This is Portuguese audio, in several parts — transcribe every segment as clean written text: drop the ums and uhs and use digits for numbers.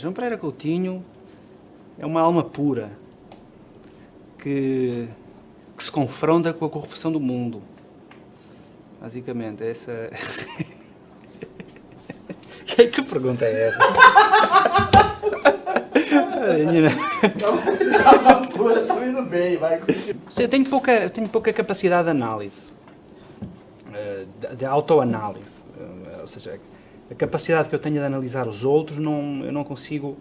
João Pereira Coutinho é uma alma pura que se confronta com a corrupção do mundo. Basicamente, essa... Que pergunta é essa? Alma pura, tá indo bem, vai. Eu tenho pouca capacidade de análise, de autoanálise. Ou seja, a capacidade que eu tenho de analisar os outros, eu não consigo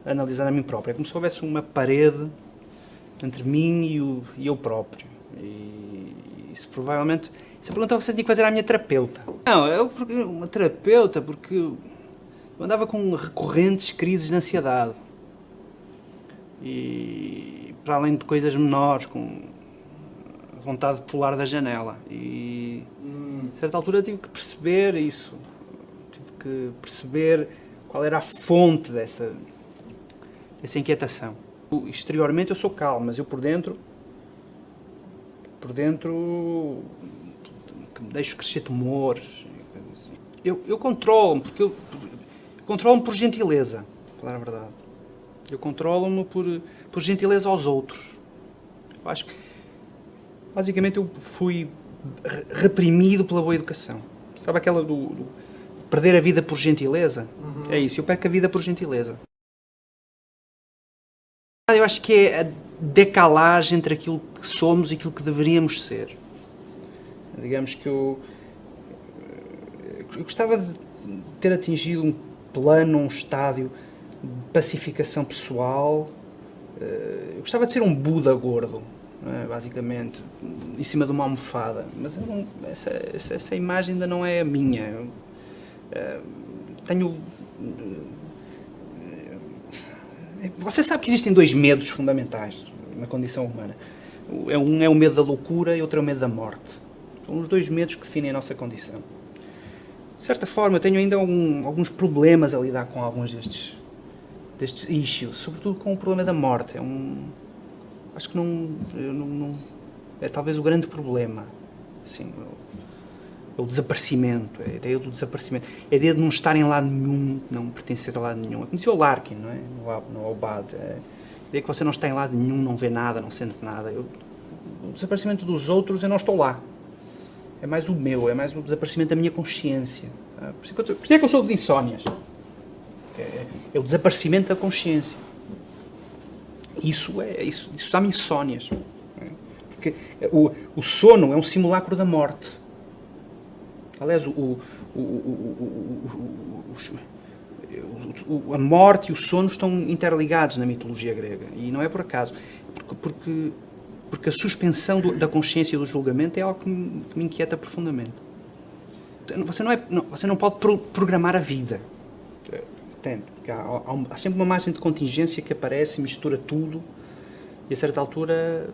analisar a mim próprio. É como se houvesse uma parede entre mim e eu próprio. E isso provavelmente... Essa pergunta você tinha que fazer à minha terapeuta. Não, uma terapeuta porque eu andava com recorrentes crises de ansiedade. E para além de coisas menores, com vontade de pular da janela. E a certa altura tive que perceber isso. Tive que perceber qual era a fonte dessa inquietação. Exteriormente eu sou calmo, mas eu por dentro me deixo crescer temores. Eu controlo-me, porque eu controlo-me por gentileza, para falar a verdade. Eu controlo-me por gentileza aos outros. Eu acho que, basicamente, eu fui reprimido pela boa educação. Sabe aquela do perder a vida por gentileza? Uhum. É isso, eu perco a vida por gentileza. Eu acho que é a decalagem entre aquilo que somos e aquilo que deveríamos ser. Digamos que eu gostava de ter atingido um plano, um estádio de pacificação pessoal. Eu gostava de ser um Buda gordo, não é? Basicamente, em cima de uma almofada. Mas essa imagem ainda não é a minha. Você sabe que existem dois medos fundamentais na condição humana. Um é o medo da loucura e outro é o medo da morte. São os dois medos que definem a nossa condição. De certa forma, eu tenho ainda alguns problemas a lidar com alguns destes issues, sobretudo com o problema da morte. Acho que é talvez o grande problema. Assim, o desaparecimento, a ideia do desaparecimento, a ideia de não estar em lado nenhum, não pertencer a lado nenhum. Eu conheci o Larkin, não é? No Aubad. A ideia que você não está em lado nenhum, não vê nada, não sente nada. O desaparecimento dos outros, eu não estou lá. É mais o meu, é mais o desaparecimento da minha consciência. Por isso é que eu sou de insónias. É o desaparecimento da consciência. Isso dá-me insónias. Porque o sono é um simulacro da morte. Aliás, a morte e o sono estão interligados na mitologia grega. E não é por acaso. Porque a suspensão da consciência e do julgamento é algo que me inquieta profundamente. Você não pode programar a vida. Entende? Há sempre uma margem de contingência que aparece, mistura tudo, e a certa altura...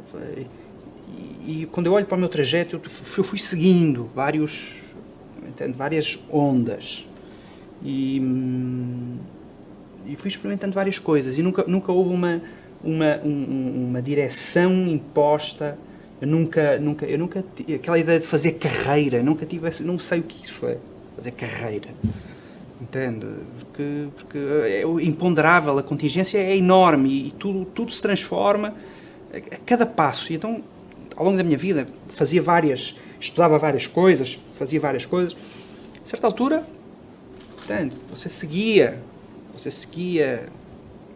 E quando eu olho para o meu trajeto, eu fui seguindo várias ondas. E fui experimentando várias coisas. E nunca houve uma direção imposta. Eu nunca aquela ideia de fazer carreira, não sei o que isso é, fazer carreira, entende? Porque é imponderável, a contingência é enorme e tudo se transforma a cada passo. E então, ao longo da minha vida, estudava várias coisas, fazia várias coisas. A certa altura, entende? Você seguia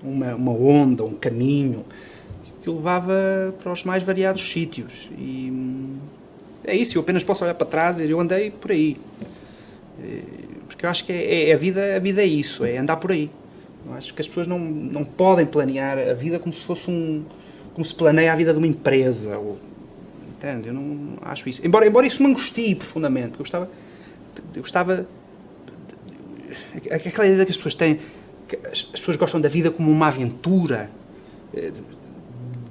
uma onda, um caminho que levava para os mais variados sítios. E é isso, eu apenas posso olhar para trás e eu andei por aí. Porque eu acho que a vida é isso, é andar por aí. Eu acho que as pessoas não podem planear a vida como se fosse como se planeia a vida de uma empresa. Entende? Eu não acho isso. Embora isso me angustie profundamente. Eu gostava aquela ideia que as pessoas têm, que as pessoas gostam da vida como uma aventura,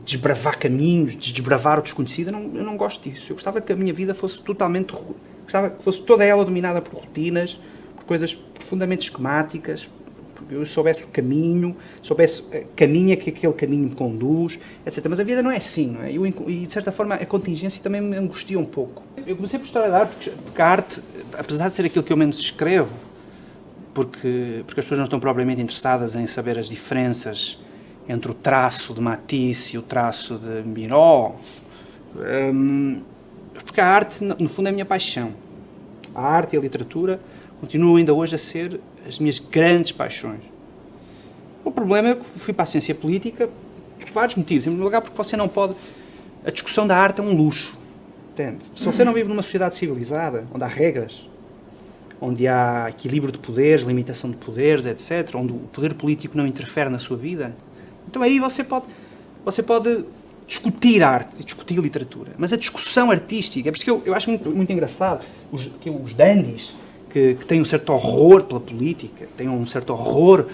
desbravar caminhos, desbravar o desconhecido. Eu não gosto disso. Eu gostava que a minha vida fosse gostava que fosse toda ela dominada por rotinas, por coisas profundamente esquemáticas, porque eu soubesse o caminho, caminho que aquele caminho me conduz, etc. Mas a vida não é assim, não é? E de certa forma a contingência também me angustia um pouco. Eu comecei por história da arte, porque a arte, apesar de ser aquilo que eu menos escrevo, porque as pessoas não estão propriamente interessadas em saber as diferenças entre o traço de Matisse e o traço de Miró, porque a arte, no fundo, é a minha paixão. A arte e a literatura continuam ainda hoje a ser as minhas grandes paixões. O problema é que fui para a ciência política por vários motivos. Em primeiro lugar, porque você não pode... A discussão da arte é um luxo, entende? Se você não vive numa sociedade civilizada, onde há regras, onde há equilíbrio de poderes, limitação de poderes, etc., onde o poder político não interfere na sua vida, então aí você pode discutir arte, discutir literatura. Mas a discussão artística, é por isso que eu acho muito engraçado os dandies, que têm um certo horror pela política, têm um certo horror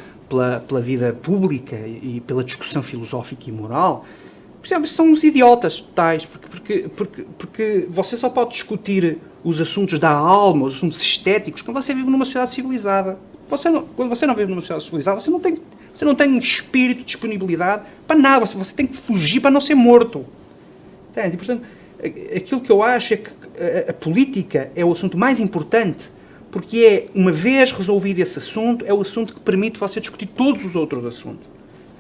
pela vida pública e pela discussão filosófica e moral, por exemplo, são uns idiotas totais, porque você só pode discutir os assuntos da alma, os assuntos estéticos, quando você vive numa sociedade civilizada. Quando você não vive numa sociedade civilizada, você não tem espírito, disponibilidade para nada, você tem que fugir para não ser morto. Entende? E, portanto, aquilo que eu acho é que a política é o assunto mais importante, porque é, uma vez resolvido esse assunto, é o assunto que permite você discutir todos os outros assuntos.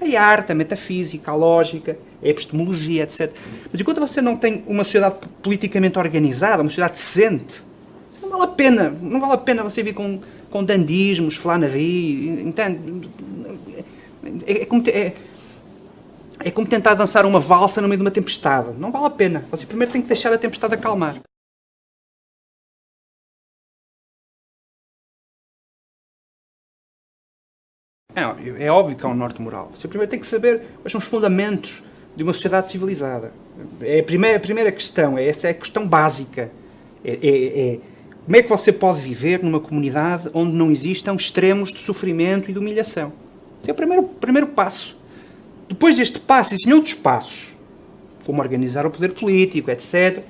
A arte, a metafísica, a lógica, a epistemologia, etc. Mas enquanto você não tem uma sociedade politicamente organizada, uma sociedade decente, não vale a pena você vir com dandismos, flânerie, entende? É como tentar dançar uma valsa no meio de uma tempestade. Não vale a pena. Você primeiro tem que deixar a tempestade acalmar. É óbvio que há um norte moral. Você primeiro tem que saber quais são os fundamentos de uma sociedade civilizada. É a primeira questão, essa é a questão básica. Como é que você pode viver numa comunidade onde não existam extremos de sofrimento e de humilhação? Esse é o primeiro passo. Depois deste passo, existem outros passos, como organizar o poder político, etc.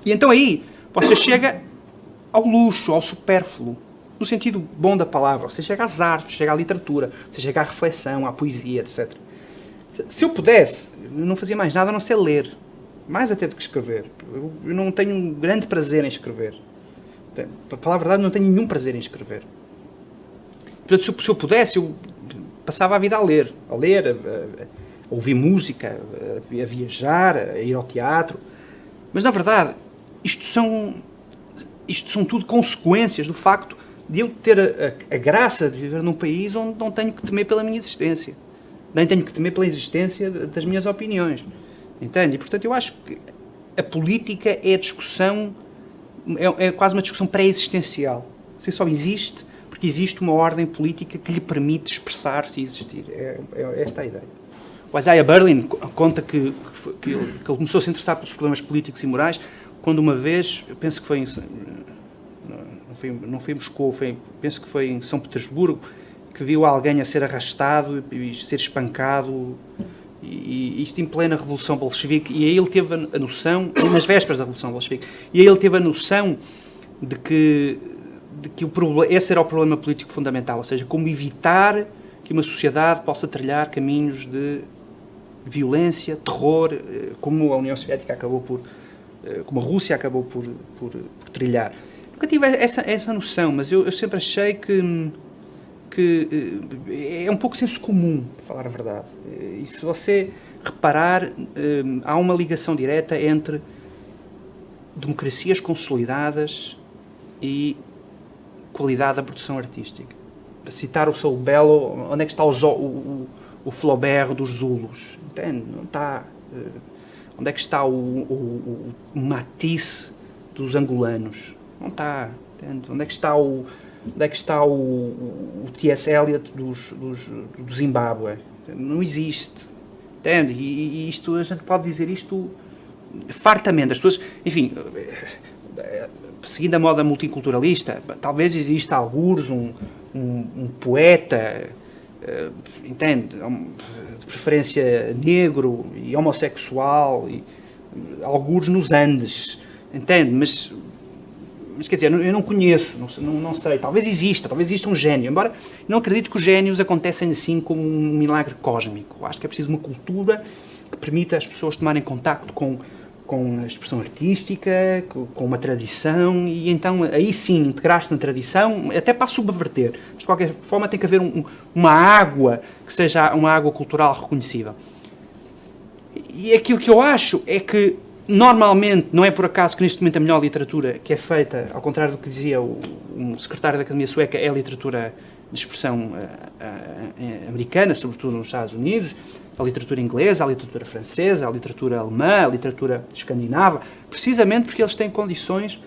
E então aí você chega ao luxo, ao supérfluo. No sentido bom da palavra, você chega às artes, chega à literatura, você chega à reflexão, à poesia, etc. Se eu pudesse, eu não fazia mais nada a não ser ler. Mais até do que escrever. Eu não tenho um grande prazer em escrever. Para falar a verdade, não tenho nenhum prazer em escrever. Portanto, se eu pudesse, eu passava a vida a ler, a ouvir música, a viajar, a ir ao teatro. Mas, na verdade, isto são tudo consequências do facto de eu ter a graça de viver num país onde não tenho que temer pela minha existência. Nem tenho que temer pela existência das minhas opiniões. Entende? E, portanto, eu acho que a política é a discussão, é quase uma discussão pré-existencial. Você só existe porque existe uma ordem política que lhe permite expressar-se e existir. É esta a ideia. O Isaiah Berlin conta que ele começou a se interessar pelos problemas políticos e morais quando uma vez, eu penso que foi não foi em Moscou, penso que foi em São Petersburgo, que viu alguém a ser arrastado e ser espancado, e isto em plena Revolução Bolchevique, e aí ele teve a noção, nas vésperas da Revolução Bolchevique, e aí ele teve a noção de que esse era o problema político fundamental, ou seja, como evitar que uma sociedade possa trilhar caminhos de violência, terror, como a União Soviética acabou como a Rússia acabou por trilhar. Nunca tive essa noção, mas eu sempre achei que é um pouco senso comum, para falar a verdade. E se você reparar, há uma ligação direta entre democracias consolidadas e qualidade da produção artística. Para citar o Saul Bellow, onde é que está o Flaubert dos Zulus? Entende? Não está. Onde é que está o Matisse dos angolanos? Não está. Entende? Onde é que está o T.S. Eliot do Zimbábue? Não existe. Entende? E isto, a gente pode dizer isto fartamente. As pessoas, enfim, seguindo a moda multiculturalista, talvez exista algures um poeta, entende? De preferência negro e homossexual, e algures nos Andes, entende? Mas quer dizer, eu não conheço, não sei, talvez exista um gênio, embora não acredito que os génios acontecem assim como um milagre cósmico. Acho que é preciso uma cultura que permita às pessoas tomarem contacto com com a expressão artística, com uma tradição, e então aí sim integrar-se na tradição, até para subverter. Mas de qualquer forma tem que haver uma água que seja uma água cultural reconhecível. E aquilo que eu acho é que, normalmente, não é por acaso que neste momento a melhor literatura que é feita, ao contrário do que dizia o secretário da Academia Sueca, é a literatura de expressão americana, sobretudo nos Estados Unidos, a literatura inglesa, a literatura francesa, a literatura alemã, a literatura escandinava, precisamente porque eles têm condições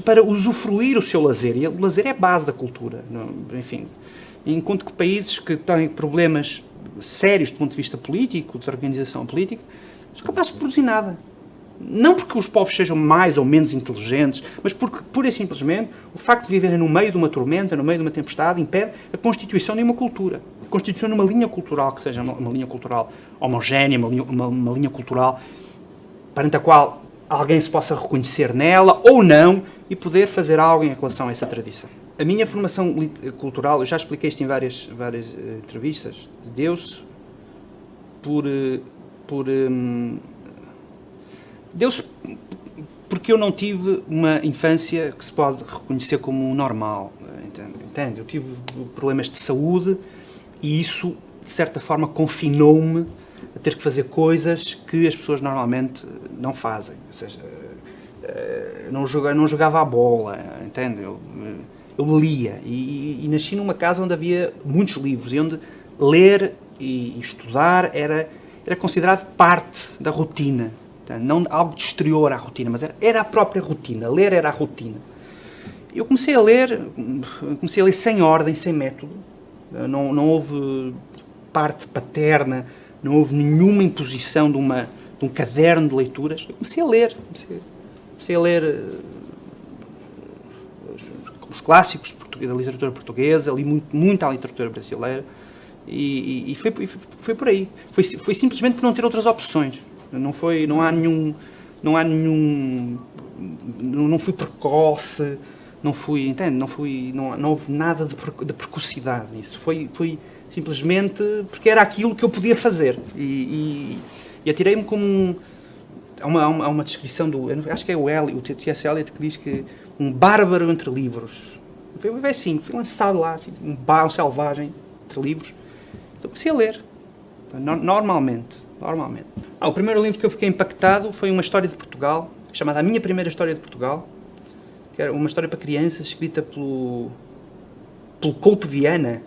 para usufruir o seu lazer. E o lazer é a base da cultura. Enfim, enquanto que países que têm problemas sérios do ponto de vista político, de organização política, são capazes de produzir nada. Não porque os povos sejam mais ou menos inteligentes, mas porque, pura e simplesmente, o facto de viverem no meio de uma tormenta, no meio de uma tempestade, impede a constituição de uma cultura. A constituição de uma linha cultural, que seja uma linha cultural homogénea, uma linha cultural perante a qual alguém se possa reconhecer nela, ou não, e poder fazer algo em relação a essa tradição. A minha formação cultural, eu já expliquei isto em várias entrevistas, deu-se porque eu não tive uma infância que se pode reconhecer como normal, entende? Eu tive problemas de saúde e isso, de certa forma, confinou-me a ter que fazer coisas que as pessoas normalmente não fazem. Ou seja, não jogava a bola, entende? Eu lia e nasci numa casa onde havia muitos livros e onde ler e estudar era considerado parte da rotina. Não algo de exterior à rotina, mas era a própria rotina. Ler era a rotina. Eu comecei a ler sem ordem, sem método. Não houve parte paterna, não houve nenhuma imposição de um caderno de leituras. Eu comecei a ler. Comecei a ler os clássicos da literatura portuguesa, li muito à literatura brasileira e foi por aí. Foi simplesmente por não ter outras opções. Não fui precoce, não houve nada de precocidade nisso. Foi simplesmente porque era aquilo que eu podia fazer. E atirei-me como há uma descrição acho que é o T.S. Eliot, que diz que um bárbaro entre livros. Foi assim, fui lançado lá, assim, um selvagem entre livros. Então comecei a ler, normalmente. O primeiro livro que eu fiquei impactado foi uma história de Portugal, chamada A Minha Primeira História de Portugal, que era uma história para crianças, escrita pelo Couto Viana.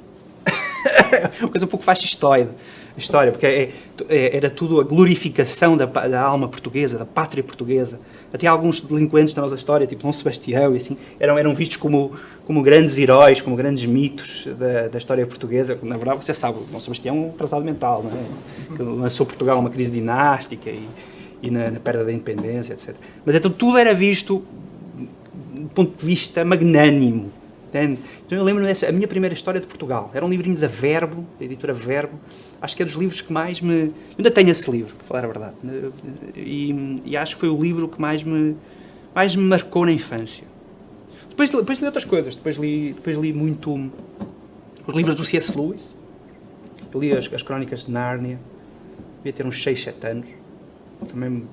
Uma coisa um pouco fascistoide, a história, porque era tudo a glorificação da alma portuguesa, da pátria portuguesa. Até alguns delinquentes da nossa história, tipo Dom Sebastião, e assim, eram vistos como grandes heróis, como grandes mitos da história portuguesa. Na verdade, você sabe, Dom Sebastião é um atrasado mental, não é? Que lançou Portugal numa crise dinástica e na perda da independência, etc. Mas então tudo era visto do ponto de vista magnânimo. Entende? Então eu lembro-me A Minha Primeira História de Portugal. Era um livrinho da Verbo, da editora Verbo. Acho que é dos livros que mais me... Eu ainda tenho esse livro, para falar a verdade. E acho que foi o livro que mais me marcou na infância. Depois li outras coisas. Depois li muito os livros do C.S. Lewis. Eu li as Crónicas de Nárnia. Devia ter uns 6, 7 anos. Também me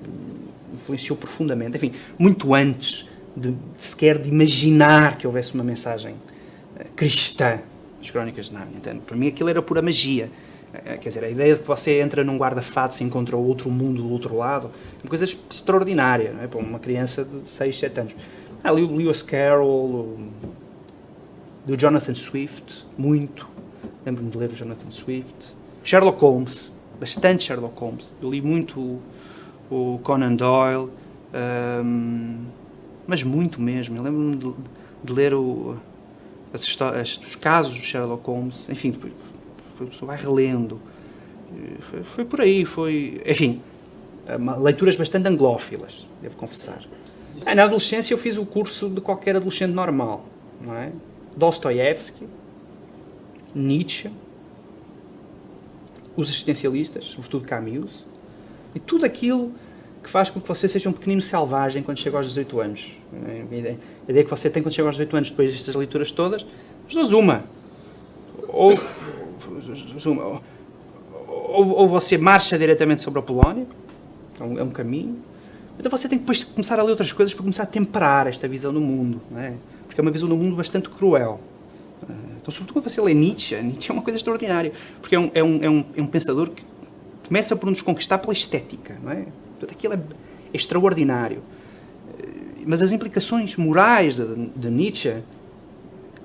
influenciou profundamente. Enfim, muito antes sequer de imaginar que houvesse uma mensagem cristã nas Crónicas de Nárnia. Então, para mim aquilo era pura magia. Quer dizer, a ideia de que você entra num guarda-fatos e encontra outro mundo do outro lado é uma coisa extraordinária, não é? Para uma criança de 6, 7 anos. Li o Lewis Carroll, do Jonathan Swift, muito. Lembro-me de ler o Jonathan Swift. Sherlock Holmes, bastante Sherlock Holmes. Eu li muito o Conan Doyle, mas muito mesmo. Eu lembro-me de ler os casos de Sherlock Holmes. Enfim, depois a pessoa vai relendo. Foi por aí, enfim, leituras bastante anglófilas, devo confessar. Na adolescência eu fiz o curso de qualquer adolescente normal, não é? Dostoiévski, Nietzsche, os existencialistas, sobretudo Camus, e tudo aquilo que faz com que você seja um pequenino selvagem quando chega aos 18 anos. A ideia que você tem quando chega aos 18 anos, depois destas leituras todas, as duas uma. Ou você marcha diretamente sobre a Polónia, é um caminho, Então você tem que depois começar a ler outras coisas para começar a temperar esta visão do mundo, não é? Porque é uma visão do mundo bastante cruel. Então, sobretudo quando você lê Nietzsche é uma coisa extraordinária, porque é um pensador que começa por nos conquistar pela estética, não é? Portanto, aquilo é extraordinário. Mas as implicações morais de Nietzsche,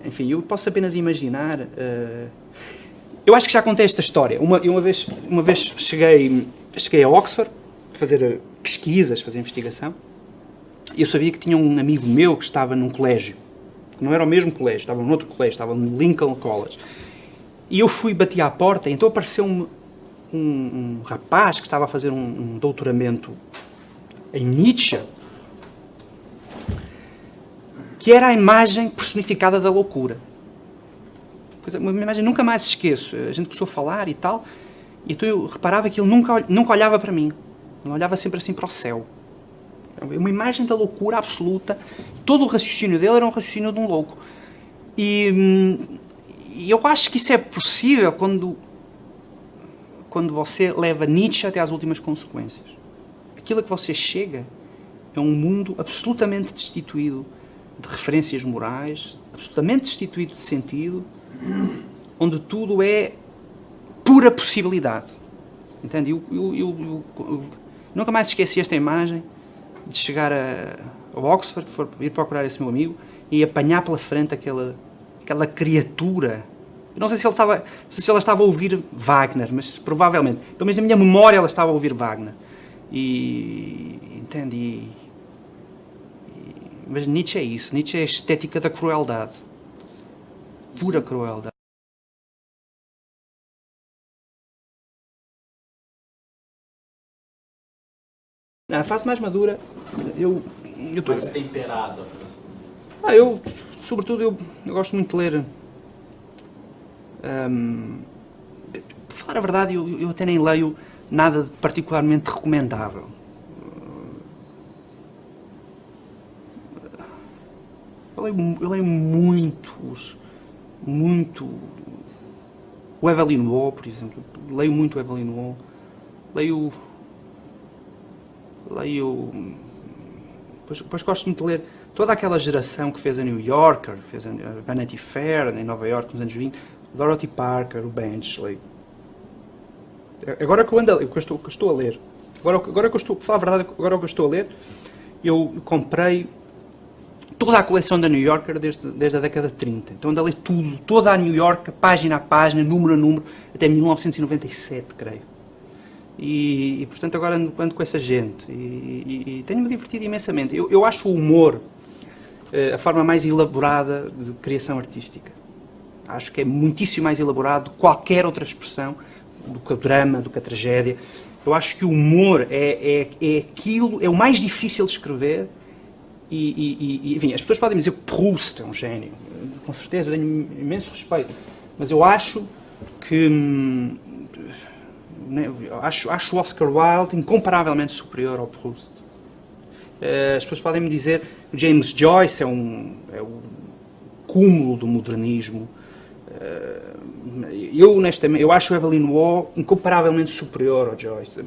enfim, eu posso apenas imaginar. Eu acho que já contei esta história. Uma vez cheguei a Oxford para fazer pesquisas, fazer investigação, e eu sabia que tinha um amigo meu que estava num colégio. Não era o mesmo colégio, estava num outro colégio, estava no Lincoln College. E eu bati à porta, e então apareceu-me um rapaz que estava a fazer um doutoramento em Nietzsche, que era a imagem personificada da loucura. Uma imagem nunca mais se esqueço. A gente começou a falar e tal, e então eu reparava que ele nunca olhava para mim. Ele olhava sempre assim para o céu. Uma imagem da loucura absoluta. Todo o raciocínio dele era um raciocínio de um louco. E eu acho que isso é possível quando você leva Nietzsche até às últimas consequências. Aquilo a que você chega é um mundo absolutamente destituído de referências morais, absolutamente destituído de sentido, onde tudo é pura possibilidade. Entende? Eu nunca mais esqueci esta imagem de chegar a Oxford, ir procurar esse meu amigo e apanhar pela frente aquela criatura. Eu não sei se ela estava a ouvir Wagner, mas provavelmente, pelo menos na minha memória, ela estava a ouvir Wagner. Entende? Mas Nietzsche é isso. Nietzsche é a estética da crueldade. Pura crueldade. Na fase mais madura, eu estou... Mais temperada. Sobretudo, eu gosto muito de ler... para falar a verdade, eu até nem leio nada de particularmente recomendável. Eu leio muito o Evelyn Waugh, por exemplo. Leio muito o Evelyn Waugh. Depois gosto muito de ler toda aquela geração que fez a New Yorker, fez a Vanity Fair em Nova York nos anos 20, Dorothy Parker, o Benchley. Agora que eu estou a ler, agora que eu estou, para falar a verdade, agora que eu estou a ler, eu comprei toda a coleção da New Yorker desde a década de 30. Então ando a ler tudo, toda a New Yorker, página a página, número a número, até 1997, creio. E portanto agora ando com essa gente e tenho-me divertido imensamente. Eu acho o humor a forma mais elaborada de criação artística. Acho que é muitíssimo mais elaborado do que qualquer outra expressão, do que o drama, do que a tragédia. Eu acho que o humor é aquilo, é o mais difícil de escrever. Enfim, as pessoas podem dizer que Proust é um gênio. Com certeza, eu tenho imenso respeito. Mas eu acho que... Acho o Oscar Wilde incomparavelmente superior ao Proust. As pessoas podem me dizer que James Joyce é o cúmulo do modernismo. Eu, honestamente, eu acho o Evelyn Waugh incomparavelmente superior ao Joyce.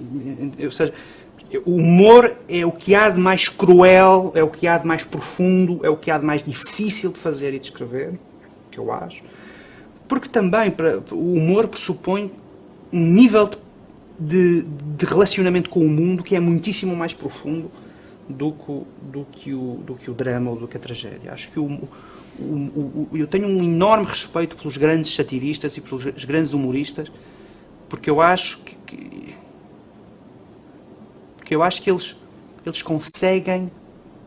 Ou seja, o humor é o que há de mais cruel, é o que há de mais profundo, é o que há de mais difícil de fazer e de escrever, que eu acho. Porque também o humor pressupõe um nível de relacionamento com o mundo que é muitíssimo mais profundo do que o drama ou do que a tragédia. Acho que eu tenho um enorme respeito pelos grandes satiristas e pelos grandes humoristas, porque eu acho que eles conseguem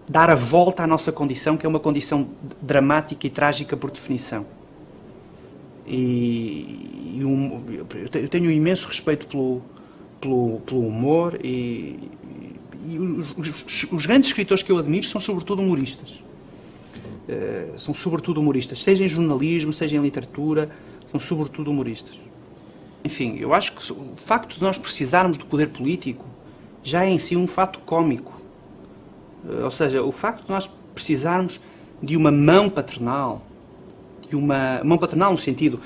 dar a volta à nossa condição, que é uma condição dramática e trágica por definição. Eu tenho um imenso respeito pelo humor e os grandes escritores que eu admiro são sobretudo humoristas. Seja em jornalismo, seja em literatura, são sobretudo humoristas. Enfim, eu acho que o facto de nós precisarmos do poder político já é em si um fato cómico. Ou seja, o facto de nós precisarmos de uma mão paternal, no sentido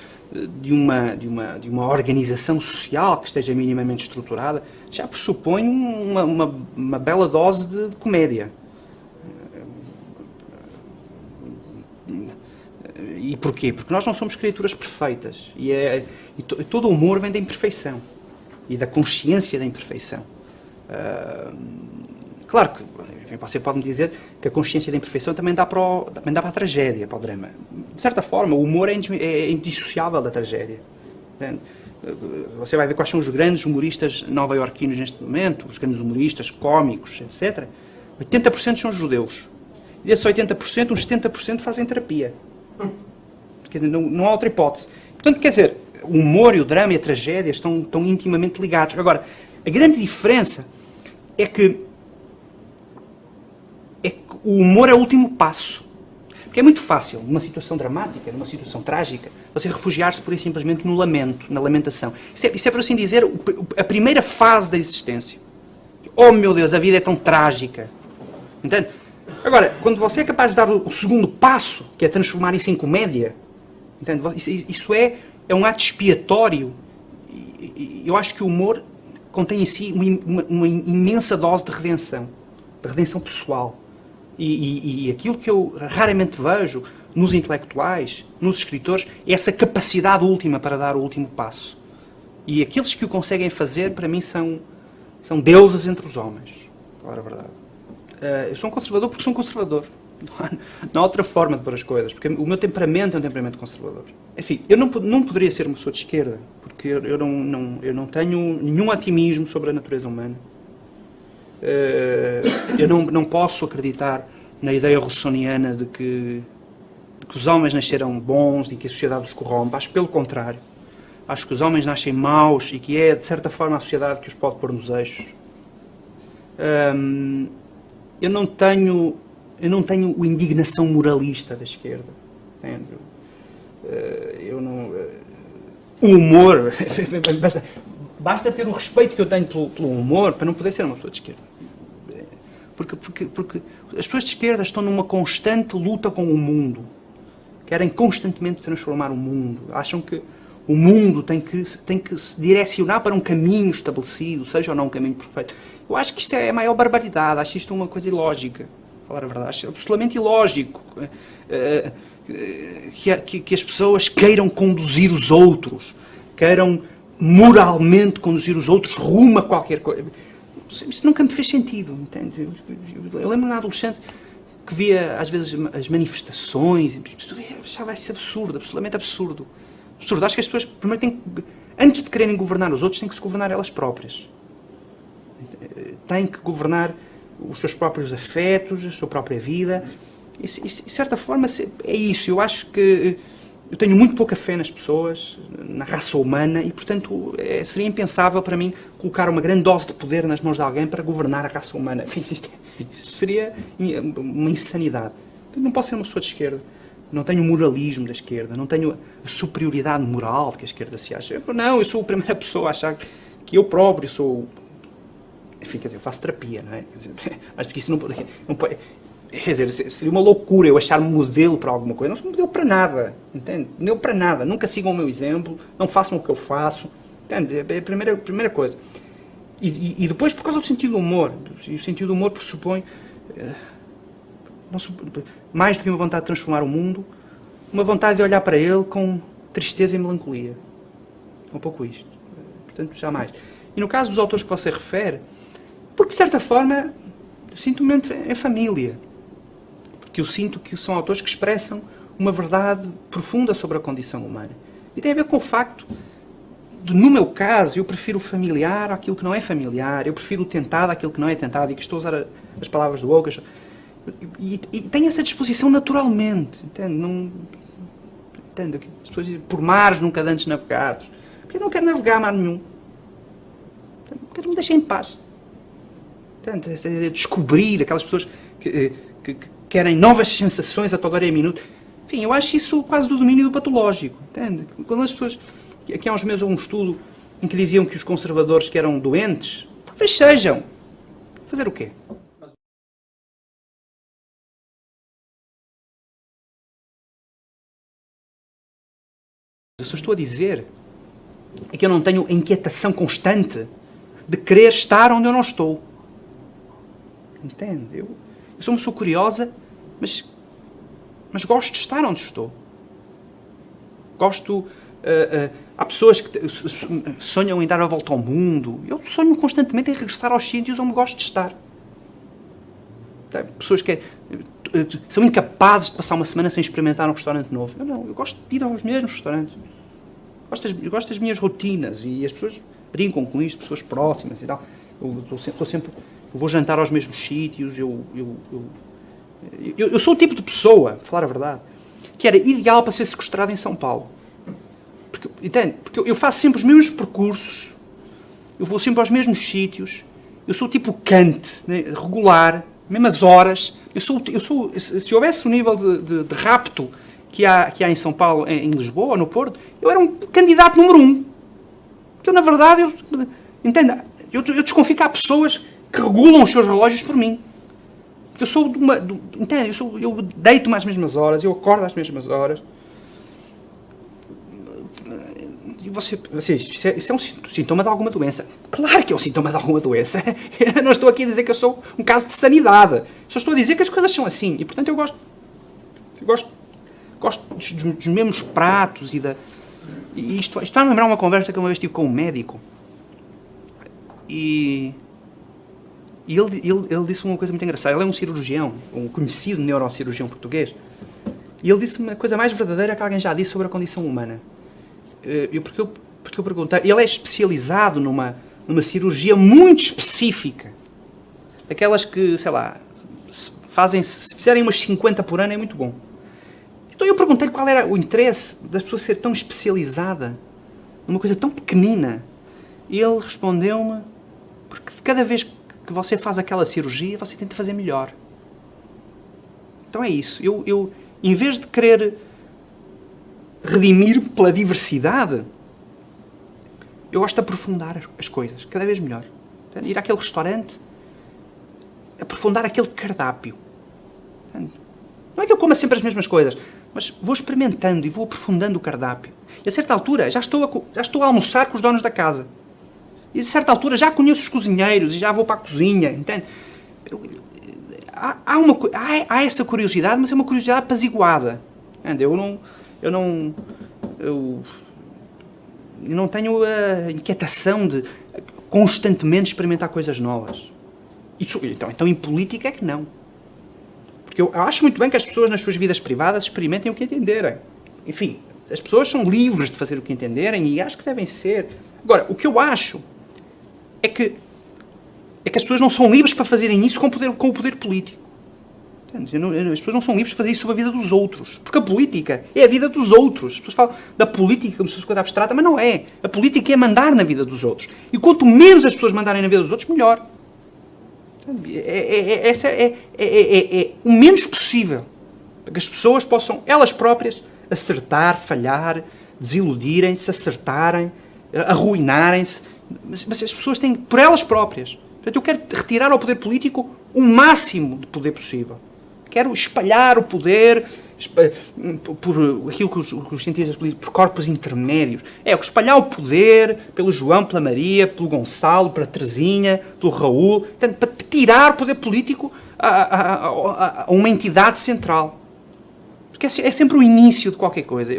de uma organização social que esteja minimamente estruturada, já pressupõe uma bela dose de comédia. E porquê? Porque nós não somos criaturas perfeitas. E todo o humor vem da imperfeição. E da consciência da imperfeição. Claro que você pode me dizer que a consciência da imperfeição também dá para a tragédia, para o drama. De certa forma, o humor é indissociável da tragédia. Você vai ver quais são os grandes humoristas nova-iorquinos neste momento, os grandes humoristas, cómicos, etc. 80% são judeus. E desses 80%, uns 70% fazem terapia. Quer dizer, não há outra hipótese. Portanto, quer dizer, o humor e o drama e a tragédia estão intimamente ligados. Agora, a grande diferença é que o humor é o último passo. Porque é muito fácil, numa situação dramática, numa situação trágica, você refugiar-se pura e simplesmente no lamento, na lamentação. Isso é, por assim dizer, a primeira fase da existência. Oh meu Deus, a vida é tão trágica. Entende? Agora, quando você é capaz de dar o segundo passo, que é transformar isso em comédia, entende? Isso é um ato expiatório. Eu acho que o humor contém em si uma imensa dose de redenção pessoal. E aquilo que eu raramente vejo nos intelectuais, nos escritores, é essa capacidade última para dar o último passo. E aqueles que o conseguem fazer, para mim, são deuses entre os homens. Claro, a verdade. Eu sou um conservador porque sou um conservador. Não há outra forma de pôr as coisas. Porque o meu temperamento é um temperamento conservador. Enfim, eu não poderia ser uma pessoa de esquerda, porque eu não tenho nenhum otimismo sobre a natureza humana. Eu não posso acreditar na ideia russoniana de que os homens nasceram bons e que a sociedade os corrompe. Acho pelo contrário. Acho que os homens nascem maus e que é, de certa forma, a sociedade que os pode pôr nos eixos. Eu não tenho a indignação moralista da esquerda. Entende? O humor... Basta ter o respeito que eu tenho pelo humor para não poder ser uma pessoa de esquerda. Porque as pessoas de esquerda estão numa constante luta com o mundo. Querem constantemente transformar o mundo. Acham que o mundo tem que se direcionar para um caminho estabelecido, seja ou não um caminho perfeito. Eu acho que isto é a maior barbaridade. Acho isto uma coisa ilógica. Falar a verdade. Acho absolutamente ilógico. Que as pessoas queiram conduzir os outros. Queiram moralmente conduzir os outros rumo a qualquer coisa. Isso nunca me fez sentido, entende? Eu lembro na adolescência que via às vezes as manifestações, eu achava isso absurdo, absolutamente absurdo. Absurdo. Acho que as pessoas primeiro têm que, antes de quererem governar os outros, têm que se governar elas próprias. Têm que governar os seus próprios afetos, a sua própria vida. Isso, de certa forma, é isso. Eu acho que eu tenho muito pouca fé nas pessoas, na raça humana, e, portanto, seria impensável para mim colocar uma grande dose de poder nas mãos de alguém para governar a raça humana. Isso seria uma insanidade. Eu não posso ser uma pessoa de esquerda. Não tenho o moralismo da esquerda. Não tenho a superioridade moral que a esquerda se acha. Eu sou a primeira pessoa a achar que eu próprio sou... Enfim, quer dizer, eu faço terapia, não é? Quer dizer, acho que isso não pode... Quer dizer, seria uma loucura eu achar-me modelo para alguma coisa. Não sou modelo para nada, entende? Modelo para nada. Nunca sigam o meu exemplo, não façam o que eu faço. Entende? É a primeira coisa. E depois, por causa do sentido do humor. E o sentido do humor pressupõe, mais do que uma vontade de transformar o mundo, uma vontade de olhar para ele com tristeza e melancolia. É um pouco isto. Portanto, jamais. E no caso dos autores que você refere, porque de certa forma sinto-me em família. Que eu sinto que são autores que expressam uma verdade profunda sobre a condição humana. E tem a ver com o facto de, no meu caso, eu prefiro o familiar àquilo que não é familiar, eu prefiro o tentado àquilo que não é tentado, e que estou a usar as palavras do Ogas, e tenho essa disposição naturalmente, entende? Entende? As pessoas dizem, por mares nunca antes navegados. Porque eu não quero navegar a mar nenhum. Quero que me deixem em paz. Entende? Descobrir aquelas pessoas que querem novas sensações a toda hora e minuto. Enfim, eu acho isso quase do domínio do patológico. Entende? Quando as pessoas... Aqui há uns meses houve um estudo em que diziam que os conservadores que eram doentes, talvez sejam. Fazer o quê? só estou a dizer é que eu não tenho a inquietação constante de querer estar onde eu não estou. Entende? Eu sou uma pessoa curiosa, mas gosto de estar onde estou. Gosto... há pessoas que sonham em dar a volta ao mundo. Eu sonho constantemente em regressar aos sítios onde gosto de estar. Tem pessoas que são incapazes de passar uma semana sem experimentar um restaurante novo. Eu gosto de ir aos mesmos restaurantes. Eu gosto das minhas rotinas e as pessoas brincam com isto, pessoas próximas e tal. Eu vou jantar aos mesmos sítios. Eu sou o tipo de pessoa, para falar a verdade, que era ideal para ser sequestrado em São Paulo. Entende? Porque eu faço sempre os mesmos percursos, eu vou sempre aos mesmos sítios, eu sou tipo Kant, né? Regular, mesmas horas. Se houvesse o nível de rapto que há em São Paulo, em Lisboa, no Porto, eu era um candidato número 1. Porque eu, na verdade, entenda, eu desconfio que há pessoas que regulam os seus relógios por mim. Porque eu sou entende? Eu deito-me às mesmas horas, eu acordo às mesmas horas. Isso é um sintoma de alguma doença. Claro que é um sintoma de alguma doença. Eu não estou aqui a dizer que eu sou um caso de sanidade. Só estou a dizer que as coisas são assim. E, portanto, eu gosto dos mesmos pratos e isto vai-me lembrar uma conversa que eu uma vez tive com um médico. E ele disse uma coisa muito engraçada. Ele é um cirurgião, um conhecido neurocirurgião português. E ele disse uma coisa mais verdadeira que alguém já disse sobre a condição humana. Porque eu perguntei, ele é especializado numa cirurgia muito específica, daquelas que, sei lá, se fizerem umas 50 por ano é muito bom. Então eu perguntei-lhe qual era o interesse das pessoas ser tão especializada numa coisa tão pequenina. E ele respondeu-me, porque cada vez que você faz aquela cirurgia, você tenta fazer melhor. Então é isso. Eu em vez de querer redimir pela diversidade, eu gosto de aprofundar as coisas, cada vez melhor. Ir àquele restaurante, aprofundar aquele cardápio. Não é que eu coma sempre as mesmas coisas, mas vou experimentando e vou aprofundando o cardápio. E a certa altura já estou a almoçar com os donos da casa. E a certa altura já conheço os cozinheiros e já vou para a cozinha, entende? Há essa curiosidade, mas é uma curiosidade apaziguada. Eu não tenho a inquietação de constantemente experimentar coisas novas. Então em política é que não. Porque eu acho muito bem que as pessoas nas suas vidas privadas experimentem o que entenderem. Enfim, as pessoas são livres de fazer o que entenderem e acho que devem ser. Agora, o que eu acho é que as pessoas não são livres para fazerem isso com o poder político. As pessoas não são livres para fazer isso sobre a vida dos outros. Porque a política é a vida dos outros. As pessoas falam da política como se fosse coisa abstrata, mas não é. A política é mandar na vida dos outros. E quanto menos as pessoas mandarem na vida dos outros, melhor. É o menos possível. Para que as pessoas possam, elas próprias, acertar, falhar, desiludirem-se, acertarem, arruinarem-se. Mas as pessoas têm, por elas próprias. Portanto, eu quero retirar ao poder político o máximo de poder possível. Quero espalhar o poder por aquilo que os cientistas políticos, por corpos intermédios. Espalhar o poder pelo João, pela Maria, pelo Gonçalo, pela Terezinha, pelo Raul. Portanto, para tirar o poder político a uma entidade central. Porque é sempre o início de qualquer coisa.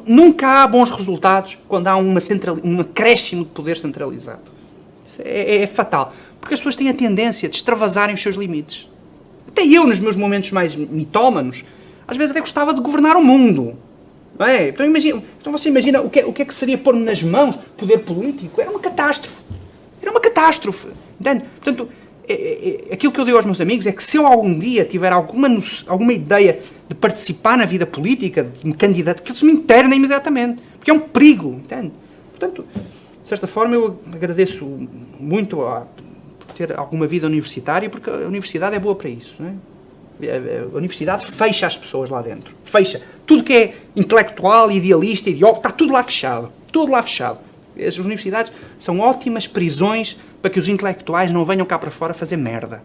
Nunca há bons resultados quando há um acréscimo de poder centralizado. Isso é fatal. Porque as pessoas têm a tendência de extravasarem os seus limites. Até eu, nos meus momentos mais mitómanos, às vezes até gostava de governar o mundo. Não é? Então você imagina o que é que seria pôr-me nas mãos poder político? Era uma catástrofe. Entende? Portanto, aquilo que eu digo aos meus amigos é que se eu algum dia tiver alguma ideia de participar na vida política, de me candidatar, que eles me internem imediatamente. Porque é um perigo. Entende? Portanto, de certa forma, eu agradeço muito por ter alguma vida universitária, porque a universidade é boa para isso. Não é? A universidade fecha as pessoas lá dentro. Fecha. Tudo que é intelectual, idealista, ideólogo, está tudo lá fechado. Tudo lá fechado. As universidades são ótimas prisões para que os intelectuais não venham cá para fora fazer merda.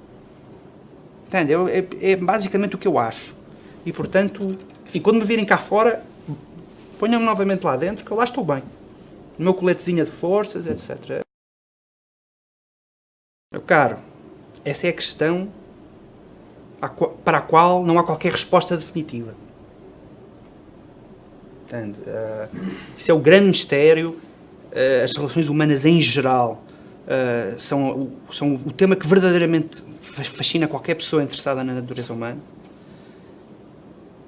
Entende? É basicamente o que eu acho. E, portanto, enfim, quando me virem cá fora, Ponham-me novamente lá dentro, que eu lá estou bem. No meu coletezinho de forças, etc. Meu caro, essa é a questão para a qual não há qualquer resposta definitiva. Portanto, isso é o grande mistério. As relações humanas em geral são o tema que verdadeiramente fascina qualquer pessoa interessada na natureza humana.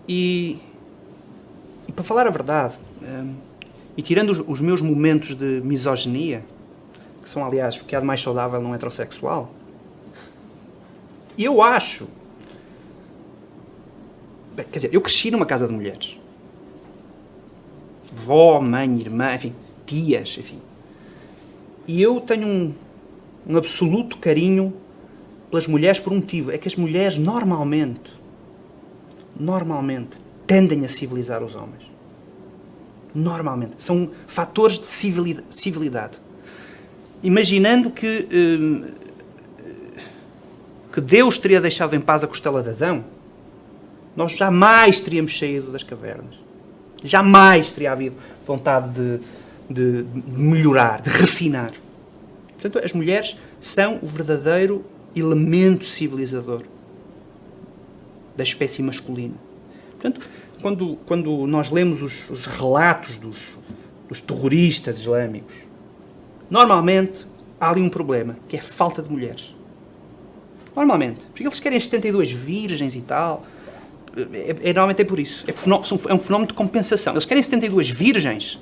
E para falar a verdade, e tirando os meus momentos de misoginia, que são, aliás, o que há de mais saudável num heterossexual, eu acho... Bem, quer dizer, eu cresci numa casa de mulheres. Vó, mãe, irmã, enfim, tias, enfim. E eu tenho um absoluto carinho pelas mulheres por um motivo. É que as mulheres normalmente, tendem a civilizar os homens. Normalmente. São fatores de civilidade. Imaginando que Deus teria deixado em paz a costela de Adão, nós jamais teríamos saído das cavernas. Jamais teria havido vontade de melhorar, de refinar. Portanto, as mulheres são o verdadeiro elemento civilizador da espécie masculina. Portanto, quando nós lemos os relatos dos terroristas islâmicos, normalmente há ali um problema, que é a falta de mulheres. Normalmente. Porque eles querem 72 virgens e tal. Normalmente é por isso. É um fenómeno de compensação. Eles querem 72 virgens,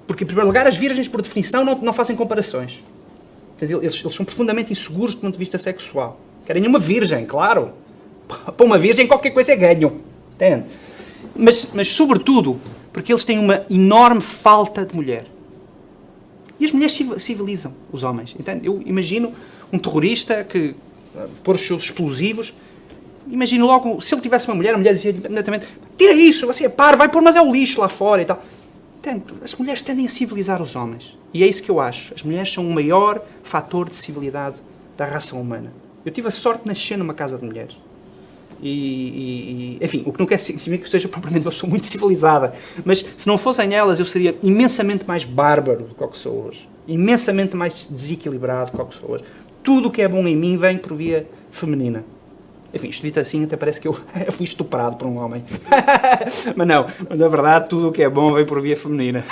porque, em primeiro lugar, as virgens, por definição, não fazem comparações. Eles são profundamente inseguros do ponto de vista sexual. Querem uma virgem, claro. Para uma virgem qualquer coisa é ganho. Entende? Mas, sobretudo, porque eles têm uma enorme falta de mulher. E as mulheres civilizam os homens. Entende? Eu imagino um terrorista que pôr os seus explosivos. Imagino logo, se ele tivesse uma mulher, a mulher dizia imediatamente: tira isso, você é par, vai pôr, mas é o lixo lá fora e tal. Entende? As mulheres tendem a civilizar os homens. E é isso que eu acho. As mulheres são o maior fator de civilidade da raça humana. Eu tive a sorte de nascer numa casa de mulheres. Enfim, o que não quer significar que eu seja propriamente uma pessoa muito civilizada. Mas se não fossem elas, eu seria imensamente mais bárbaro do que o que sou hoje. Imensamente mais desequilibrado do que o que sou hoje. Tudo o que é bom em mim vem por via feminina. Enfim, isto dito assim, até parece que eu fui estuprado por um homem. Mas não, na verdade, tudo o que é bom vem por via feminina.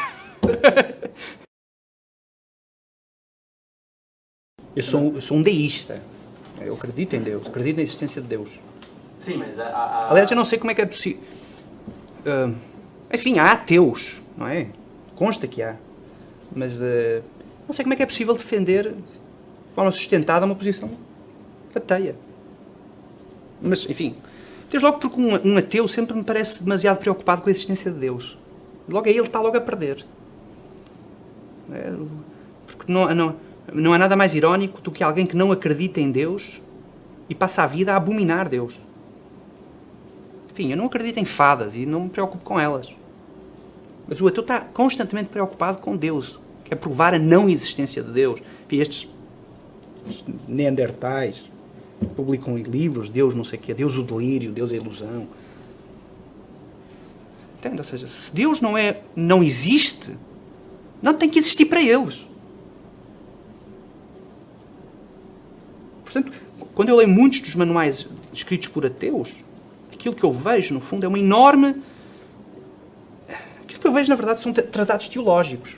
Eu sou um deísta. Eu acredito em Deus, acredito na existência de Deus. Sim, mas Aliás, eu não sei como é que é possível... enfim, há ateus, não é? Consta que há. Mas não sei como é que é possível defender de forma sustentada uma posição ateia. Mas, enfim, desde logo porque um ateu sempre me parece demasiado preocupado com a existência de Deus. Logo aí ele está logo a perder. Porque não há nada mais irónico do que alguém que não acredita em Deus e passa a vida a abominar Deus. Enfim, eu não acredito em fadas e não me preocupo com elas. Mas o ateu está constantemente preocupado com Deus, que é provar a não existência de Deus. Enfim, estes neandertais publicam livros, Deus não sei o quê, Deus o delírio, Deus a ilusão. Entende? Ou seja, se Deus não existe, não tem que existir para eles. Portanto, quando eu leio muitos dos manuais escritos por ateus, aquilo que eu vejo, no fundo, é uma enorme... Aquilo que eu vejo, na verdade, são tratados teológicos.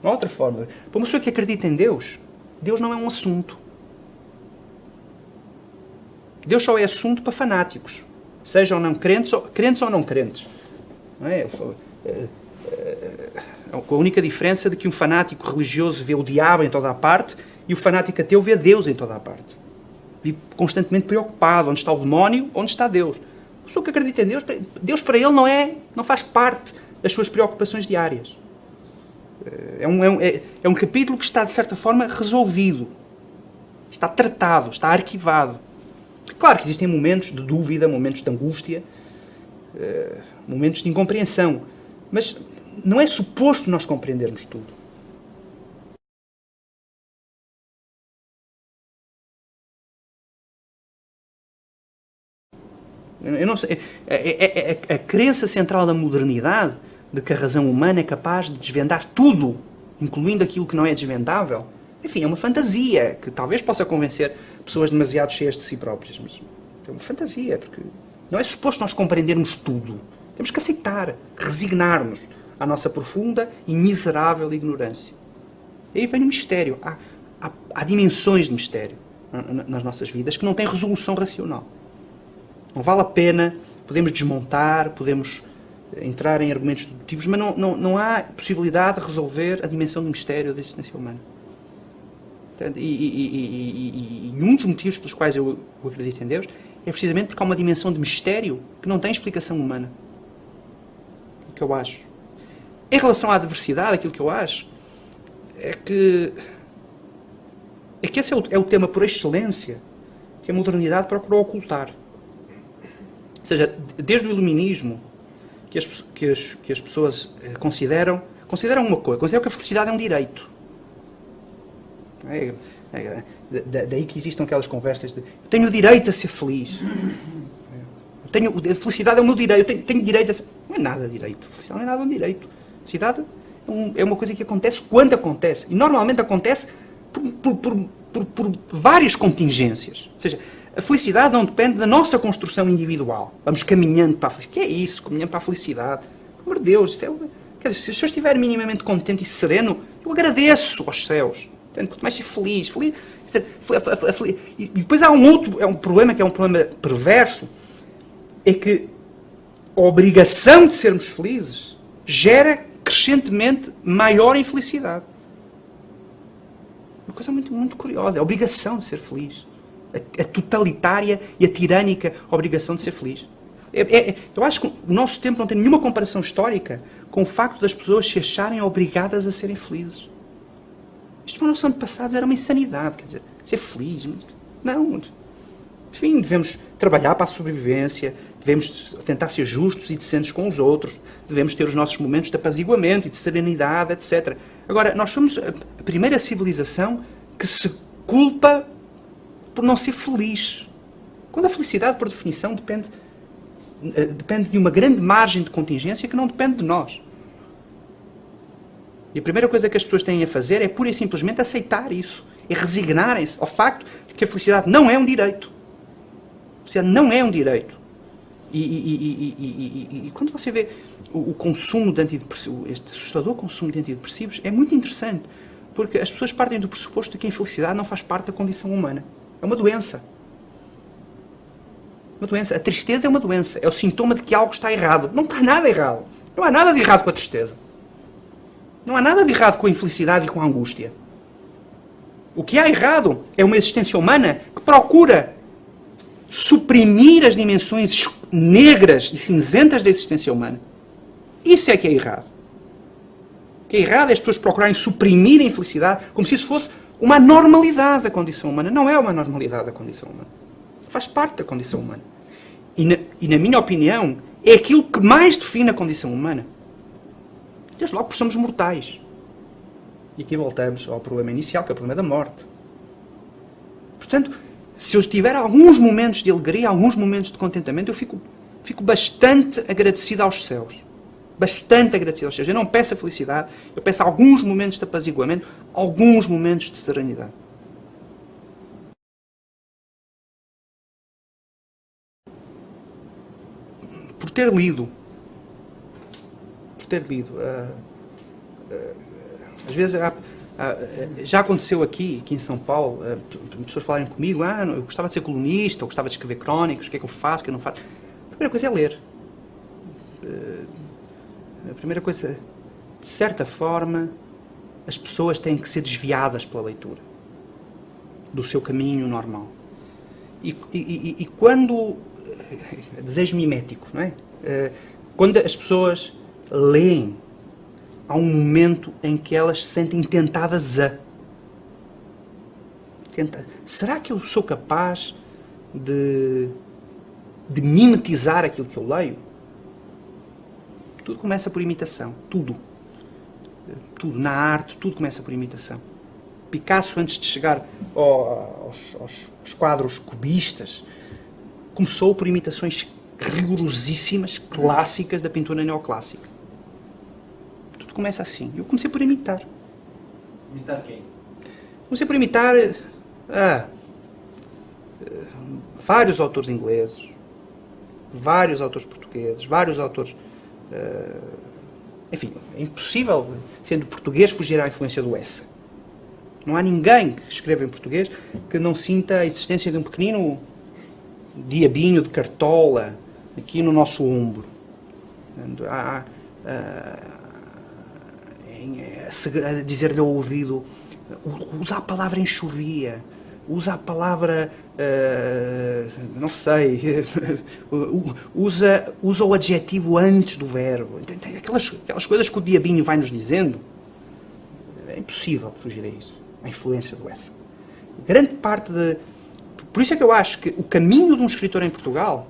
Não há outra forma. Para uma pessoa que acredita em Deus, Deus não é um assunto. Deus só é assunto para fanáticos. Sejam não crentes ou não crentes. Não é? Com a única diferença de que um fanático religioso vê o diabo em toda a parte e o fanático ateu vê Deus em toda a parte. Vive constantemente preocupado. Onde está o demónio? Onde está Deus? A pessoa que acredita em Deus, Deus para ele não faz parte das suas preocupações diárias. É um capítulo que está, de certa forma, resolvido. Está tratado, está arquivado. Claro que existem momentos de dúvida, momentos de angústia, momentos de incompreensão. Mas não é suposto nós compreendermos tudo. Eu não sei. A crença central da modernidade de que a razão humana é capaz de desvendar tudo, incluindo aquilo que não é desvendável, enfim, é uma fantasia que talvez possa convencer pessoas demasiado cheias de si próprias, mas é uma fantasia, porque não é suposto nós compreendermos tudo. Temos que aceitar, resignar-nos à nossa profunda e miserável ignorância. E aí vem o mistério. Há dimensões de mistério nas nossas vidas que não têm resolução racional. Não vale a pena, podemos desmontar, podemos entrar em argumentos dedutivos, mas não há possibilidade de resolver a dimensão do mistério da existência humana. E um dos motivos pelos quais eu acredito em Deus é precisamente porque há uma dimensão de mistério que não tem explicação humana. O que eu acho. Em relação à diversidade, aquilo que eu acho é que esse é o tema por excelência que a modernidade procurou ocultar. Ou seja, desde o iluminismo, que as pessoas consideram uma coisa, consideram que a felicidade é um direito. Daí que existam aquelas conversas de eu tenho o direito a ser feliz. A felicidade é o meu direito, eu tenho direito a ser... Não é nada direito. A felicidade não é nada um direito. A felicidade é uma coisa que acontece quando acontece. E normalmente acontece por várias contingências. Ou seja, a felicidade não depende da nossa construção individual. Vamos caminhando para a felicidade. O que é isso? Caminhando para a felicidade. Pelo amor de Deus. Quer dizer, se eu estiver minimamente contente e sereno, eu agradeço aos céus. Quanto mais ser feliz. E depois há um problema, que é um problema perverso, é que a obrigação de sermos felizes gera crescentemente maior infelicidade. Uma coisa muito, muito curiosa. A obrigação de ser feliz. A totalitária e a tirânica obrigação de ser feliz. Eu acho que o nosso tempo não tem nenhuma comparação histórica com o facto das pessoas se acharem obrigadas a serem felizes. Isto para os antepassados era uma insanidade. Quer dizer, ser feliz. Não. Enfim, devemos trabalhar para a sobrevivência, devemos tentar ser justos e decentes com os outros, devemos ter os nossos momentos de apaziguamento e de serenidade, etc. Agora, nós somos a primeira civilização que se culpa por não ser feliz. Quando a felicidade, por definição, depende de uma grande margem de contingência que não depende de nós. E a primeira coisa que as pessoas têm a fazer é pura e simplesmente aceitar isso. É resignarem-se ao facto de que a felicidade não é um direito. A felicidade não é um direito. E quando você vê o consumo de antidepressivos, este assustador consumo de antidepressivos, é muito interessante. Porque as pessoas partem do pressuposto de que a infelicidade não faz parte da condição humana. É uma doença. Uma doença. A tristeza é uma doença. É o sintoma de que algo está errado. Não está nada errado. Não há nada de errado com a tristeza. Não há nada de errado com a infelicidade e com a angústia. O que há errado é uma existência humana que procura suprimir as dimensões negras e cinzentas da existência humana. Isso é que é errado. O que é errado é as pessoas procurarem suprimir a infelicidade como se isso fosse uma anormalidade da condição humana. Não é uma anormalidade da condição humana. Faz parte da condição humana. E na minha opinião, é aquilo que mais define a condição humana. Desde logo porque somos mortais. E aqui voltamos ao problema inicial, que é o problema da morte. Portanto, se eu tiver alguns momentos de alegria, alguns momentos de contentamento, eu fico bastante agradecido aos céus. Bastante agradecido aos céus. Eu não peço a felicidade, eu peço alguns momentos de apaziguamento, alguns momentos de serenidade. Por ter lido, às vezes já aconteceu aqui em São Paulo, pessoas falarem comigo, eu gostava de ser colunista, eu gostava de escrever crónicas, o que é que eu faço, o que eu não faço. A primeira coisa é ler. A primeira coisa, de certa forma, as pessoas têm que ser desviadas pela leitura do seu caminho normal. E quando... desejo mimético, não é? Quando as pessoas leem, há um momento em que elas se sentem tentadas a... Será que eu sou capaz de mimetizar aquilo que eu leio? Tudo começa por imitação. Tudo. Na arte, tudo começa por imitação. Picasso, antes de chegar aos quadros cubistas, começou por imitações rigorosíssimas, clássicas da pintura neoclássica. Tudo começa assim. Eu comecei por imitar. Imitar quem? Comecei por imitar vários autores ingleses, vários autores portugueses, vários autores... enfim, é impossível, sendo português, fugir à influência do Essa. Não há ninguém que escreva em português que não sinta a existência de um pequenino diabinho de cartola aqui no nosso ombro. A dizer-lhe ao ouvido, usa a palavra enxovia, usa a palavra, não sei, usa o adjetivo antes do verbo. Aquelas coisas que o diabinho vai nos dizendo, é impossível fugir a isso, a influência do Essa. Grande parte de... Por isso é que eu acho que o caminho de um escritor em Portugal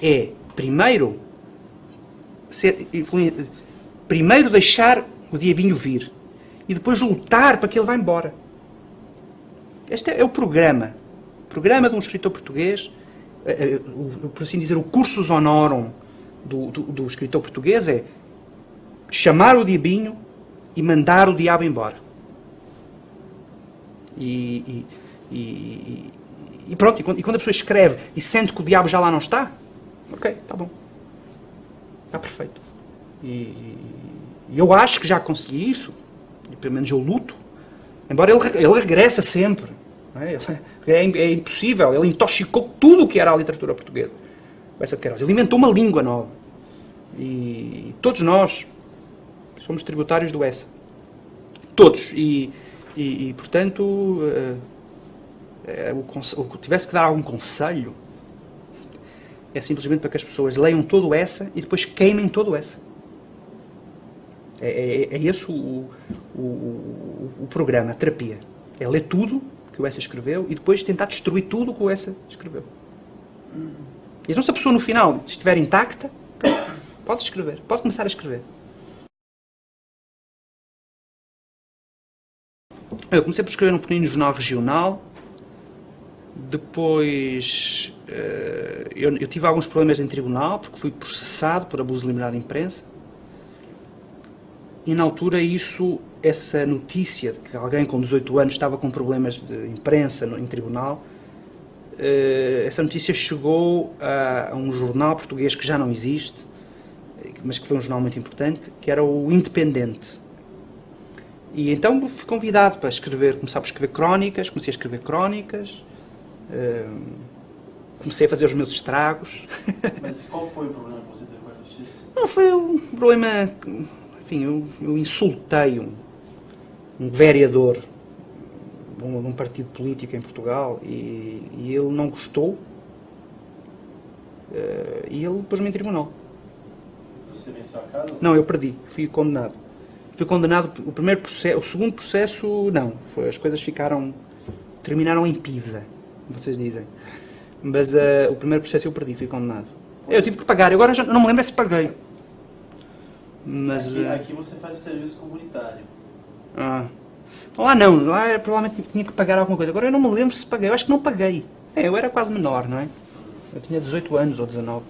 é, primeiro, deixar o diabinho vir e depois lutar para que ele vá embora. Este é o programa. O programa de um escritor português, por assim dizer, o cursus honorum do escritor português é chamar o diabinho e mandar o diabo embora. E pronto, e quando a pessoa escreve e sente que o diabo já lá não está, ok, está bom. Está perfeito. E eu acho que já consegui isso, e pelo menos eu luto, embora ele regressa sempre. Não é? É impossível, ele intoxicou tudo o que era a literatura portuguesa. Bessa de Queiroz. Ele inventou uma língua nova. E todos nós somos tributários do Essa. Todos. E portanto, o que tivesse que dar algum conselho é simplesmente para que as pessoas leiam todo o Essa e depois queimem todo o Essa. É esse o programa, a terapia. É ler tudo que o Essa escreveu e depois tentar destruir tudo que o Essa escreveu. E então se a pessoa no final estiver intacta, pode escrever, pode começar a escrever. Eu comecei por escrever num pequenino jornal regional. Depois eu tive alguns problemas em tribunal, porque fui processado por abuso de liberdade de imprensa. E na altura essa notícia de que alguém com 18 anos estava com problemas de imprensa em tribunal, essa notícia chegou a um jornal português que já não existe, mas que foi um jornal muito importante, que era o Independente. E então fui convidado para começar por escrever crónicas, comecei a escrever crónicas, comecei a fazer os meus estragos. Mas qual foi o problema que você teve com a justiça? Não, foi um problema... Enfim, eu insultei um vereador de um partido político em Portugal e ele não gostou e ele pôs-me em tribunal. Você venceu a casa? Não, eu perdi, fui condenado. Fui condenado, o segundo processo, não. As coisas terminaram em Pisa, vocês dizem. Mas o primeiro processo eu perdi, fui condenado. Eu tive que pagar, agora já não me lembro se paguei. Mas, aqui você faz o serviço comunitário. Lá não, lá provavelmente tinha que pagar alguma coisa. Agora eu não me lembro se paguei, eu acho que não paguei. Eu era quase menor, não é? Eu tinha 18 anos ou 19.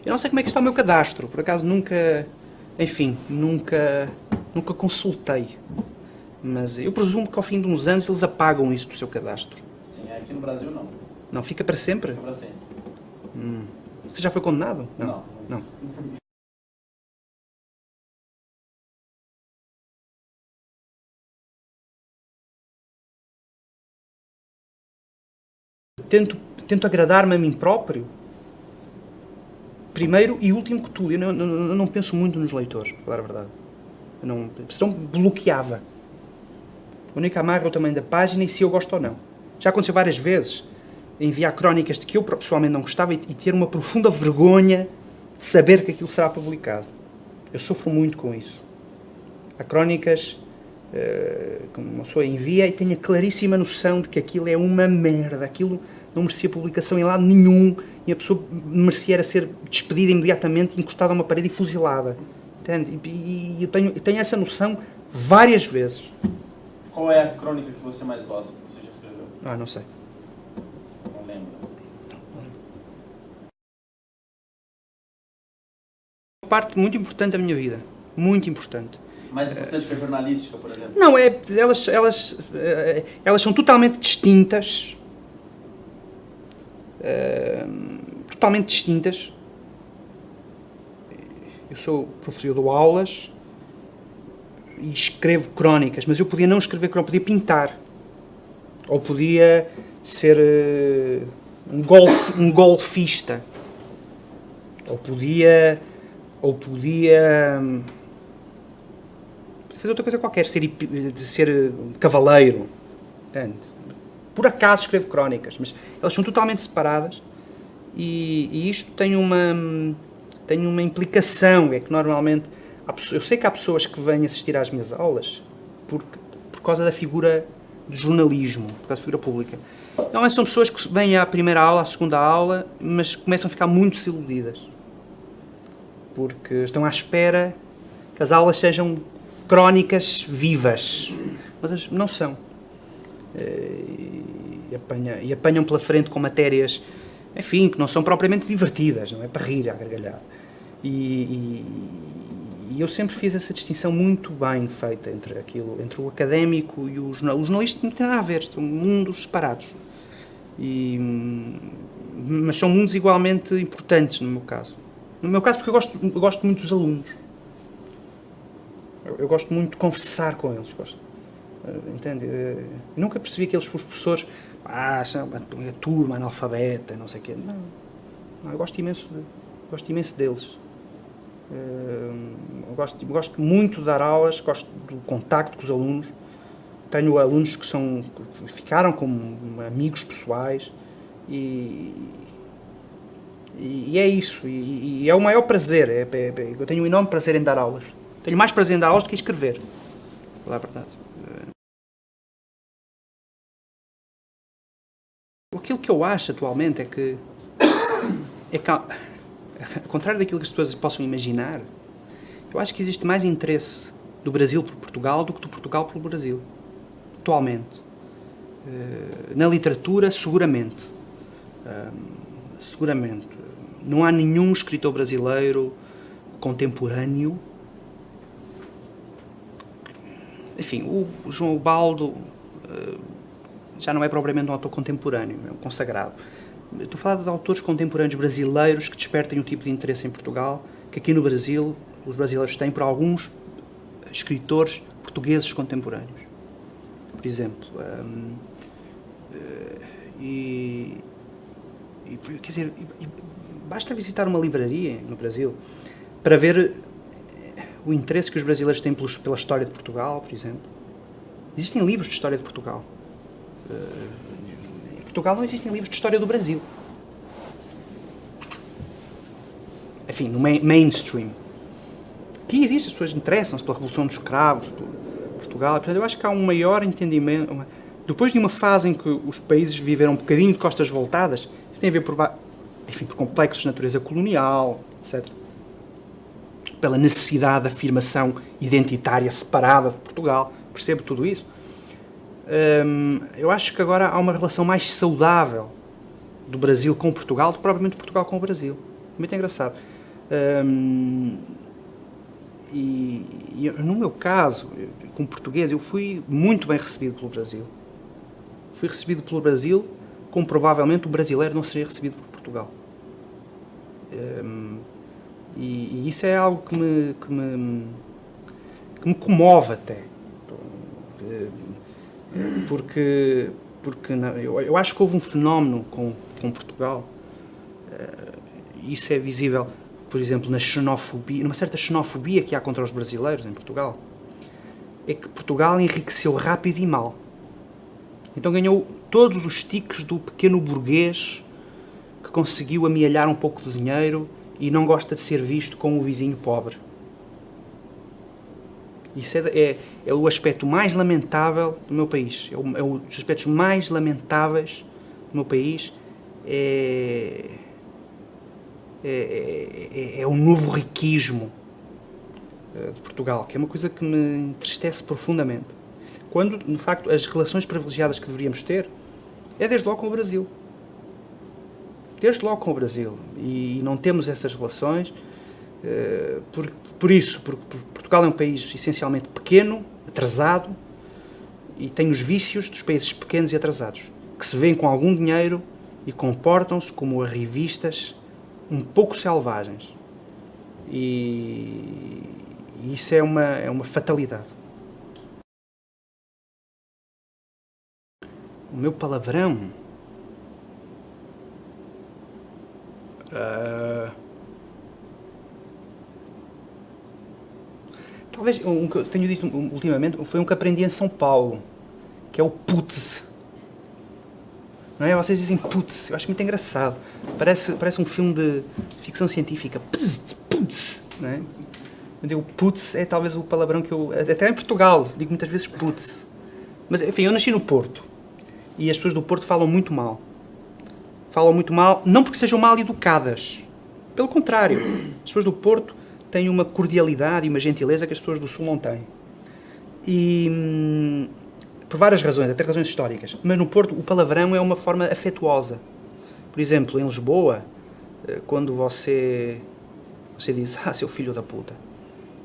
Eu não sei como é que está o meu cadastro, por acaso nunca consultei. Mas eu presumo que ao fim de uns anos eles apagam isso do seu cadastro. Sim, aqui no Brasil não. Não, fica para sempre? Fica para sempre. Você já foi condenado? Não. Tento agradar-me a mim próprio, primeiro e último que tudo. Eu não penso muito nos leitores, para falar a verdade. Senão bloqueava. A única amarra é o tamanho da página e se eu gosto ou não. Já aconteceu várias vezes enviar crónicas de que eu pessoalmente não gostava e ter uma profunda vergonha de saber que aquilo será publicado. Eu sofro muito com isso. Há crónicas que uma pessoa envia e tem a claríssima noção de que aquilo é uma merda, aquilo não merecia publicação em lado nenhum e a pessoa merecia era ser despedida imediatamente, encostada a uma parede e fuzilada. Entende? E eu tenho essa noção várias vezes. Qual é a crônica que você mais gosta, que você já escreveu? Não sei. Não lembro. Uma parte muito importante da minha vida, muito importante. Mais importante que a jornalística, por exemplo? Não, elas são totalmente distintas. Totalmente distintas. Eu sou professor, eu dou aulas e escrevo crónicas, mas eu podia não escrever crónicas, podia pintar. Ou podia ser um golfista. Ou podia fazer outra coisa qualquer, ser cavaleiro. Entende? Por acaso escrevo crónicas, mas elas são totalmente separadas e isto tem uma implicação, é que normalmente eu sei que há pessoas que vêm assistir às minhas aulas por causa da figura do jornalismo, por causa da figura pública. Normalmente são pessoas que vêm à primeira aula, à segunda aula, mas começam a ficar muito desiludidas. Porque estão à espera que as aulas sejam crónicas vivas, mas não são. E apanham pela frente com matérias, enfim, que não são propriamente divertidas, não é para rir, à gargalhada. E eu sempre fiz essa distinção muito bem feita entre o académico e o jornalista. O jornalista não tem nada a ver, são mundos separados. Mas são mundos igualmente importantes, no meu caso. No meu caso, porque eu gosto muito dos alunos. Eu gosto muito de conversar com eles. Entende? Eu nunca percebi que os professores são a turma analfabeta, não sei o quê. Não, eu gosto imenso deles. Eu gosto muito de dar aulas, gosto do contacto com os alunos. Tenho alunos que ficaram como amigos pessoais e é isso. E é o maior prazer. Eu tenho um enorme prazer em dar aulas. Tenho mais prazer em dar aulas do que em escrever. Falar a verdade. Aquilo que eu acho atualmente é que ao contrário daquilo que as pessoas possam imaginar, eu acho que existe mais interesse do Brasil por Portugal do que do Portugal pelo Brasil. Atualmente. Na literatura, seguramente. Seguramente. Não há nenhum escritor brasileiro contemporâneo. Enfim, o João Ubaldo já não é propriamente um autor contemporâneo, é um consagrado. Estou a falar de autores contemporâneos brasileiros que despertem um tipo de interesse em Portugal, que aqui no Brasil os brasileiros têm por alguns escritores portugueses contemporâneos. Por exemplo. Quer dizer, basta visitar uma livraria no Brasil para ver o interesse que os brasileiros têm pela história de Portugal, por exemplo. Existem livros de história de Portugal. Em Portugal não existem livros de história do Brasil. Enfim, no mainstream. Aqui existe, as pessoas interessam-se pela Revolução dos Escravos, por Portugal. Portanto, eu acho que há um maior entendimento. Depois de uma fase em que os países viveram um bocadinho de costas voltadas, isso tem a ver por complexos de natureza colonial, etc. Pela necessidade de afirmação identitária separada de Portugal. Percebo tudo isso. Eu acho que agora há uma relação mais saudável do Brasil com Portugal do que propriamente Portugal com o Brasil. Muito engraçado. No meu caso, como português, eu fui muito bem recebido pelo Brasil. Fui recebido pelo Brasil como provavelmente o brasileiro não seria recebido por Portugal. E isso é algo que me comove até. Porque eu acho que houve um fenómeno com Portugal, isso é visível, por exemplo, na xenofobia, numa certa xenofobia que há contra os brasileiros em Portugal, é que Portugal enriqueceu rápido e mal. Então ganhou todos os tiques do pequeno burguês que conseguiu amealhar um pouco de dinheiro e não gosta de ser visto como o vizinho pobre. Isso é o aspecto mais lamentável do meu país. É um dos aspectos mais lamentáveis do meu país. É o novo riquismo de Portugal, que é uma coisa que me entristece profundamente. Quando, de facto, as relações privilegiadas que deveríamos ter é desde logo com o Brasil. Desde logo com o Brasil. E não temos essas relações. Porque Portugal é um país essencialmente pequeno, atrasado, e tem os vícios dos países pequenos e atrasados, que se veem com algum dinheiro e comportam-se como arrivistas um pouco selvagens. E isso é uma fatalidade. O meu palavrão... Talvez um que eu tenho dito ultimamente foi um que aprendi em São Paulo, que é o putz. Não é? Vocês dizem putz, eu acho muito engraçado. Parece um filme de ficção científica. Putz, não é? Eu digo putz é talvez o palavrão que eu... Até em Portugal digo muitas vezes putz. Mas enfim, eu nasci no Porto. E as pessoas do Porto falam muito mal. Falam muito mal, não porque sejam mal educadas. Pelo contrário, as pessoas do Porto têm uma cordialidade e uma gentileza que as pessoas do Sul não têm. E por várias razões, até razões históricas. Mas no Porto o palavrão é uma forma afetuosa. Por exemplo, em Lisboa, quando você diz, seu filho da puta,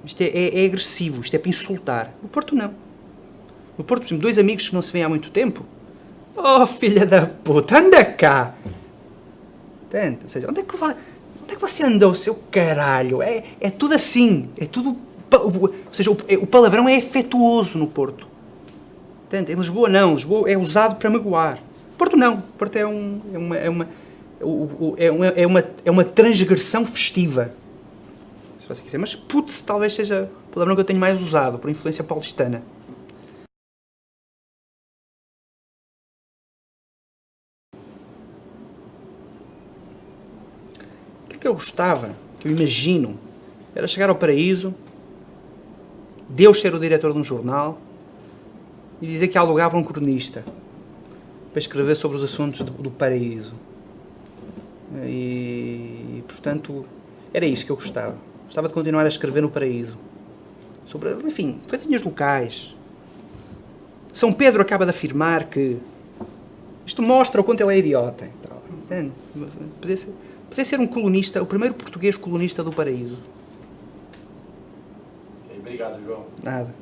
isto é agressivo, isto é para insultar. No Porto não. No Porto, por exemplo, dois amigos que não se veem há muito tempo, oh, filha da puta, anda cá! Entende? Ou seja, onde é que você andou, seu caralho? É tudo assim. É tudo... Ou seja, o palavrão é afetuoso no Porto. Entende? Em Lisboa não. Lisboa é usado para magoar. Porto não. Porto é uma transgressão festiva. Se você quiser. Mas putz, talvez seja o palavrão que eu tenho mais usado, por influência paulistana. O que eu gostava, que eu imagino, era chegar ao paraíso, Deus ser o diretor de um jornal e dizer que alugava um cronista para escrever sobre os assuntos do paraíso. E, portanto, era isso que eu gostava. Gostava de continuar a escrever no paraíso. Sobre, enfim, coisinhas locais. São Pedro acaba de afirmar que isto mostra o quanto ele é idiota. Entende? Podia ser um colunista, o primeiro português colunista do paraíso. Obrigado, João. Nada.